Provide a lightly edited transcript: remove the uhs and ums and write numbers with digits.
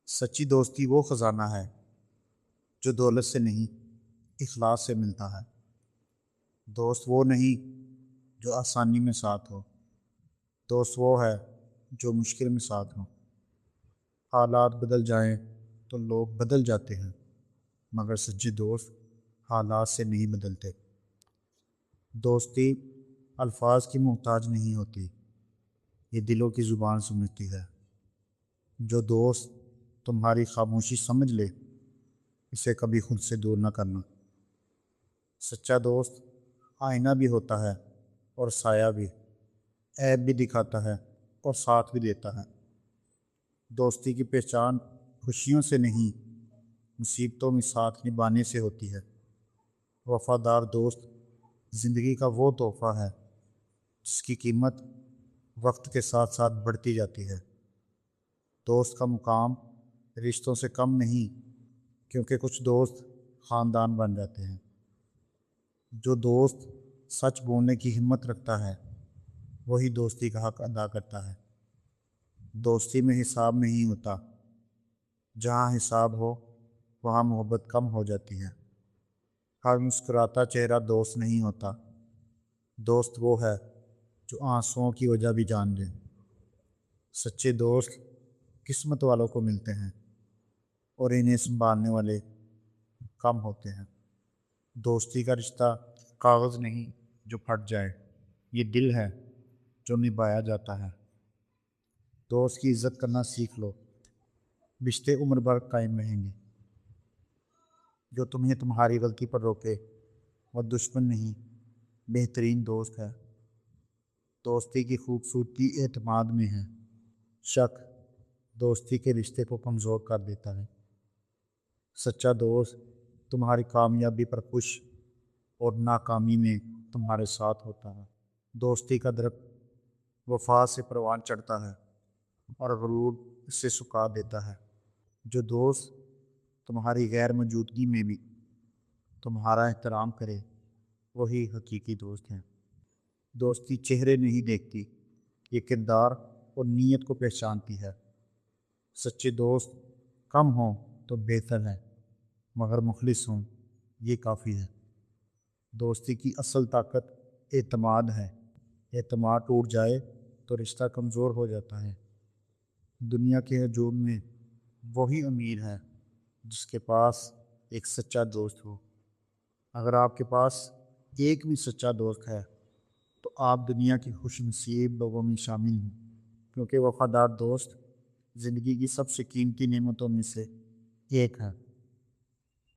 سچی دوستی وہ خزانہ ہے جو دولت سے نہیں اخلاص سے ملتا ہے۔ دوست وہ نہیں جو آسانی میں ساتھ ہو، دوست وہ ہے جو مشکل میں ساتھ ہو۔ حالات بدل جائیں تو لوگ بدل جاتے ہیں، مگر سچے دوست حالات سے نہیں بدلتے۔ دوستی الفاظ کی محتاج نہیں ہوتی، یہ دلوں کی زبان سمجھتی ہے۔ جو دوست تمہاری خاموشی سمجھ لے، اسے کبھی خود سے دور نہ کرنا۔ سچا دوست آئینہ بھی ہوتا ہے اور سایہ بھی، عیب بھی دکھاتا ہے اور ساتھ بھی دیتا ہے۔ دوستی کی پہچان خوشیوں سے نہیں، مصیبتوں میں ساتھ نبھانے سے ہوتی ہے۔ وفادار دوست زندگی کا وہ تحفہ ہے جس کی قیمت وقت کے ساتھ ساتھ بڑھتی جاتی ہے۔ دوست کا مقام رشتوں سے کم نہیں، کیونکہ کچھ دوست خاندان بن جاتے ہیں۔ جو دوست سچ بولنے کی ہمت رکھتا ہے، وہی دوستی کا حق ادا کرتا ہے۔ دوستی میں حساب نہیں ہوتا، جہاں حساب ہو وہاں محبت کم ہو جاتی ہے۔ ہر مسکراتا چہرہ دوست نہیں ہوتا، دوست وہ ہے جو آنسوؤں کی وجہ بھی جان لے۔ سچے دوست قسمت والوں کو ملتے ہیں اور انہیں سنبھالنے والے کم ہوتے ہیں۔ دوستی کا رشتہ کاغذ نہیں جو پھٹ جائے، یہ دل ہے جو نبھایا جاتا ہے۔ دوست کی عزت کرنا سیکھ لو، رشتے عمر بھر قائم رہیں گے۔ جو تمہیں تمہاری غلطی پر روکے وہ دشمن نہیں، بہترین دوست ہے۔ دوستی کی خوبصورتی اعتماد میں ہے، شک دوستی کے رشتے کو کمزور کر دیتا ہے۔ سچا دوست تمہاری کامیابی پر خوش اور ناکامی میں تمہارے ساتھ ہوتا ہے۔ دوستی کا درخت وفا سے پروان چڑھتا ہے اور غرور اسے سکھا دیتا ہے۔ جو دوست تمہاری غیر موجودگی میں بھی تمہارا احترام کرے، وہی حقیقی دوست ہیں۔ دوستی چہرے نہیں دیکھتی، یہ کردار اور نیت کو پہچانتی ہے۔ سچے دوست کم ہوں تو بہتر ہے، مگر مخلص ہوں یہ کافی ہے۔ دوستی کی اصل طاقت اعتماد ہے، اعتماد ٹوٹ جائے تو رشتہ کمزور ہو جاتا ہے۔ دنیا کے ہجوم میں وہی امیر ہے جس کے پاس ایک سچا دوست ہو۔ اگر آپ کے پاس ایک بھی سچا دوست ہے تو آپ دنیا کی خوش نصیب لوگوں میں شامل ہیں، کیونکہ وفادار دوست زندگی کی سب سے قیمتی نعمتوں میں سے ایک ہے۔